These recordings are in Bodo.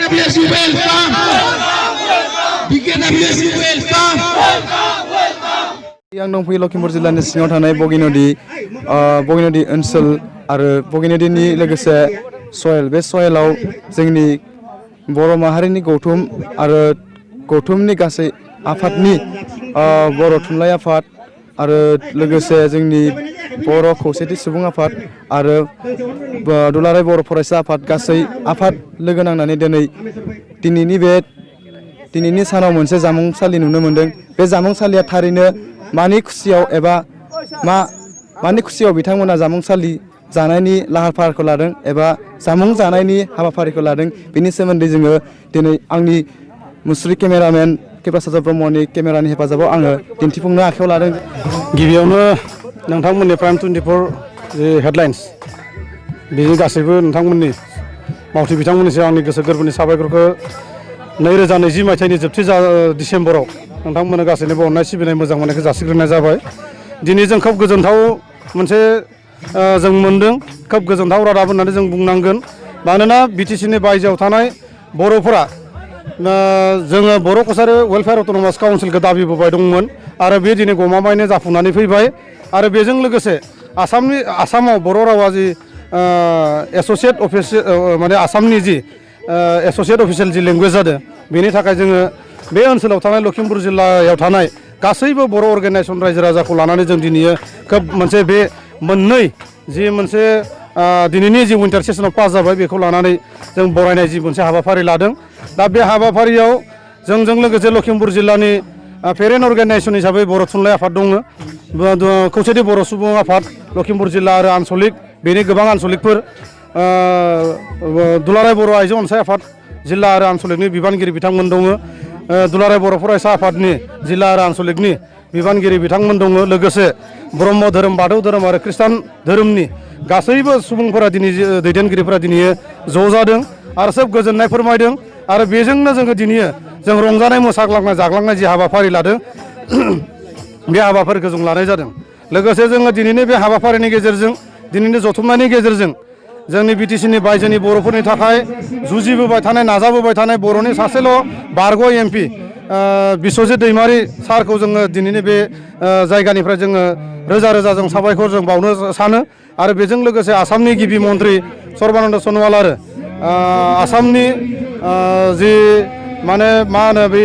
BKWSU welcome. BKWSU welcome. आं दंफैयो लखिमपुर जिल्लानि सिङाव थानाय बगिनदि ओनसोल आरो बगिनदिनि लोगोसे सयेल बे सयेलाव जोंनि बर' माहारिनि गौथुम आरो गौथुमनि गासै आफादनि बर' थुनलाइ आफाद आरो लोगोसे जोंनि बर' खौसेथि सुबुं आफाद आरो दुलाराय बर' फरायसा आफाद गासै आफाद लोगो नांनानै दिनैनि सानाव मोनसे जामुंसालि नुनो मोनदों। बे जामुंसालिया थारैनो मानि खुसियाव एबा मानि खुसियाव बिथांमोना जामुंसालि जानायनि लाहार फाहारखौ लादों एबा जामुं जानायनि हाबाफारिखौ लादों बेनि सोमोन्दै जोङो दिनै आंनि मुस्रि केमेरामेन केपासाजार ब्रह्मनि केमेरानि हेफाजाबाव आङो दिन्थिफुंनो आखायाव लादों। गिबियावनो नोंथांमोननि प्राइम 24 जे हेडलाइन्स बेनि गासैबो नोंथांमोननि मावथि बिथांमोननिसिम आंनि गोसो गोरबोनि साबायखरखौ 2020 मायथाइनि जोबथि डिसेम्बराव नोंथांमोननो गासैनोबो अननाय सिबिनाय मोजां मोननायखौ जासिग्रोनाय जाबाय। दिनै जों खोब गोजोनथाव मोनसे जों मोनदों, खोब गोजोनथाव रादाब होननानै जों बुंनांगोन। मानोना बिटिसिनि बायजोआव थानाय बर'फोरा जोङो बर' कसारि वेलफेयार अट'नमास काउन्सिलखौ दाबिबोबाय दंमोन आरो बे दिनै गमामायैनो जाफुंनानै फैबाय। आरो बेजों लोगोसे आसामाव बर' रावा जि एस'सियेट माने आसामनि जि एस'सियेट अफिसियेल जि लेंगुवेज जादों, बेनि थाखाय जोङो बे ओनसोलाव थानाय लखिमपुर जिल्लायाव थानाय गासैबो बर' अर्गेनाइजेसन रायजो राजाखौ लानानै जों दिनै खोब मोनसे बे मोननै जि मोनसे दिनैनि जि उइन्टार सेसनाव पास जाबाय बेखौ लानानै जों बरायनाय जि मोनसे हाबाफारि लादों। दा बे हाबाफारियाव जोंजों लोगोसे लखिमपुर जिल्लानि पेरेन्ट अर्गेनाइजेसन हिसाबै बर' थुनलाइ आफाद दङ, खौसेथि बर' सुबुं आफाद लखिमपुर जिल्ला आरो आनसलिक, बेनि गोबां आनसलिकफोर, दुलाराय बर' आइजो अनसाय आफाद जिल्ला आरो आनसलिकनि बिबानगिरि बिथांमोन दङ, दुलाराय बर' फरायसा आफादनि जिल्ला आरो आनसलिकनि बिबानगिरि बिथांमोन दङ, लोगोसे ब्रह्म धोरोम, बाथौ धोरोम आरो खृष्टान धोरोमनि गासैबो सुबुंफोरा दिनै दैदेनगिरिफोरा दिनै ज' जादों आरो सोब गोजोननाय फोरमायदों। आरो बेजोंनो जोङो दिनै जों रंजानाय मोसाग्लांनाय जाग्लांनाय जि हाबाफारि लादों बे हाबाफारिखौ जों लानाय जादों। लोगोसे जोङो दिनैनि बे हाबाफारिनि गेजेरजों, दिनैनि जथुमनायनि गेजेरजों जोंनि बिटिसिनि बायजोनि बर'फोरनि थाखाय जुजिबोबाय थानाय, नाजाबोबाय थानाय बर'नि सासेल' बारग' एमपि बिस्वजित दैमारि सारखौ जोङो दिनैनि बे जायगानिफ्राय जोङो रोजा रोजा जों साबायखर जों बावनो सानो। आरो बेजों लोगोसे आसामनि गिबि मन्त्रि सर्बानन्द सन'वाल आरो आसामनि जि माने मा होनो बे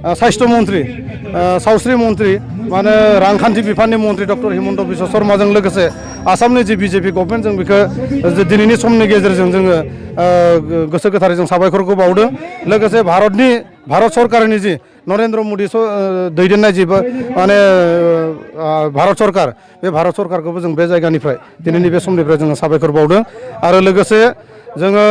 साहित्य मन्त्रि, सावस्रि मन्त्रि, माने रांखान्थि बिफाननि मन्त्रि डक्टर हिमन्त बिश्व शर्माजों लोगोसे आसामनि जि बिजेपि गभर्नमेन्ट, जों बेखौ दिनैनि समनि गेजेरजों जोङो गोसो गोथारै जों साबायखरखौ बावदों। लोगोसे भारत सरकारनि जि नरेन्द्र मदि दैदेननाय जि माने भारत सरकार, बे भारत सरकारखौबो जों बे जायगानिफ्राय दिनैनि बे समनिफ्राय जोङो साबायखर बावदों। आरो लोगोसे जोङो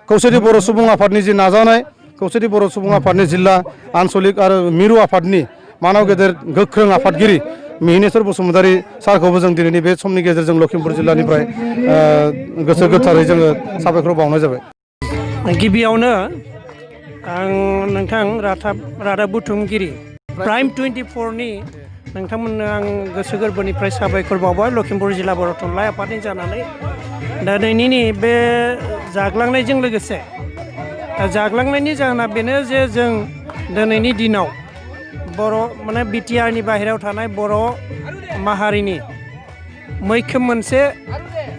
खौसेथि बर' सुबुं आफादनि जि नाजानाय, खौसेथि बर' सुबुं आफादनि जिल्ला आनसलिक आरो मिरु आफादनि मानाव गेदेर गोख्रों आफादगिरि मिहिनेश्वर बसुमतारी सारखौबो जों दिनैनि बे समनि गेजेरजों लखिमपुर जिल्लानिफ्राय गोसो गोथारै जोङो साबायखर बावनाय जाबाय। गिबियावनो आं नोंथां रादाब बुथुमगिरि प्राइम 24नि नोंथांमोननो आं गोसो गोरबोनिफ्राय साबायखर बावबाय लखिमपुर जिल्ला बर' थुनलाइ आफादनि जानानै। दा दिनैनि बे जाग्लांनायजों लोगोसे जाग्लांनायनि जाहोना बेनो जे जों दिनैनि दिनाव बर' माने बिटिआरनि बाहेरायाव थानाय बर' माहारिनि मैखोम मोनसे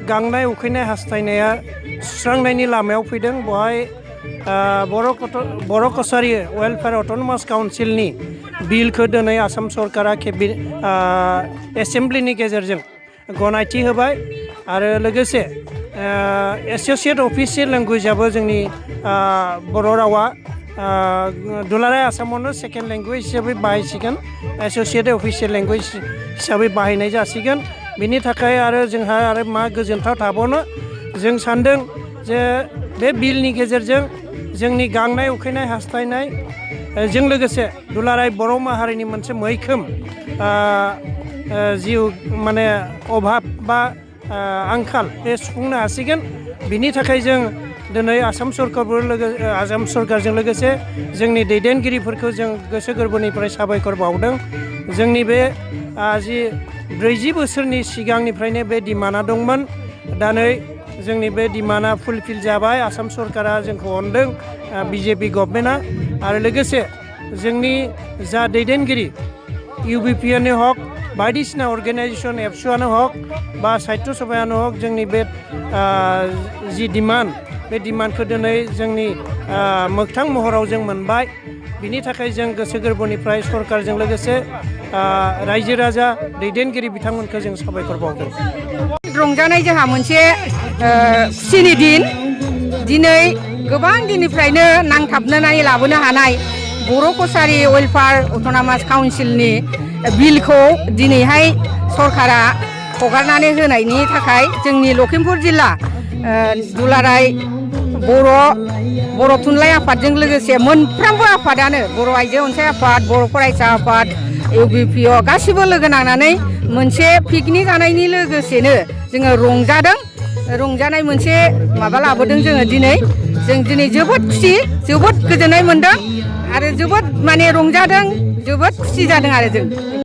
गांनाय उखैनाय हास्थायनाया सुस्रांनायनि लामायाव फैदों। बेवहाय बर' कसारि वेलफेयार अट'नमास काउन्सिलनि बिलखौ दिनै आसाम सरकारा एसेमब्लिनि गेजेरजों गनायथि होबाय। आरो लोगोसे एस'सियेट अफिसियेल लेंगुवेजाबो जोंनि बर' रावा दुलाराय आसामावनो सेकेन्ड लेंगुवेज हिसाबै बाहायसिगोन, एस'सियेट अफिसियेल लेंगुवेज हिसाबै बाहायनाय जासिगोन। बिनि थाखाय आरो जोंहा आरो मा गोजोनथाव थाबावनो, जों सानदों जे बे बिलनि गेजेरजों जोंनि गांनाय उखैनाय हास्थायनाय जों लोगोसे दुलाराय बर' माहारिनि मोनसे मैखोम जिउ माने अभाब बा आंखाल बे सुफुंनो हासिगोन। बिनि थाखाय जों दिनै आसाम सरकारजों लोगोसे जोंनि दैदेनगिरिफोरखौ जों गोसो गोरबोनिफ्राय साबायखर बावदों। जोंनि बे जि 40 बोसोरनि सिगांनिफ्रायनो बे डिमान्डआ दंमोन। दा नै जोंनि बे डिमान्डआ फुलफिल जाबाय आसाम सरकारा जोंखौ अनदों बिजेपि गभर्नमेन्टआ आरो लोगोसे जोंनि जा दैदेनगिरि इउबिपिआनो हक बायदिसिना अर्गेनाइजेसन एबसुआनो हक बा साहित्य सभायानो हक जोंनि बे जि डिमान्ड बे डिमान्डखौ दिनै जोंनि मोगथां महराव जों मोनबाय बिनि थाखाय जों गोसो गोरबोनिफ्राय सरकारजों लोगोसे रायजो राजा दैदेनगिरि बिथांमोनखौ जों साबायखर बावदों रंजानाय जोंहा मोनसे खुसिनि दिन दिनै गोबां दिननिफ्रायनो नांथाबनानै लाबोनो हानाय बर' कसारि वेलफेयार अट'नमास काउन्सिलनि बिलखौ दिनैहाय सरकारा हगारनानै होनायनि थाखाय जोंनि लखिमपुर जिल्ला दुलाराय बर' थुनलाइ आफादजों लोगोसे मोनफ्रोमबो आफादानो बर' आइजो अनसाय आफाद बर' फरायसा आफाद इउबिपिअ गासिबो लोगो नांनानै मोनसे पिकनिक जानायनि लोगोसेनो जोङो रंजानाय मोनसे माबा लाबोदों जोङो दिनै जोबोद खुसि जोबोद गोजोननाय मोनदों आरो जोबोद माने रंजादों जोबोद खुसि जादों आरो जों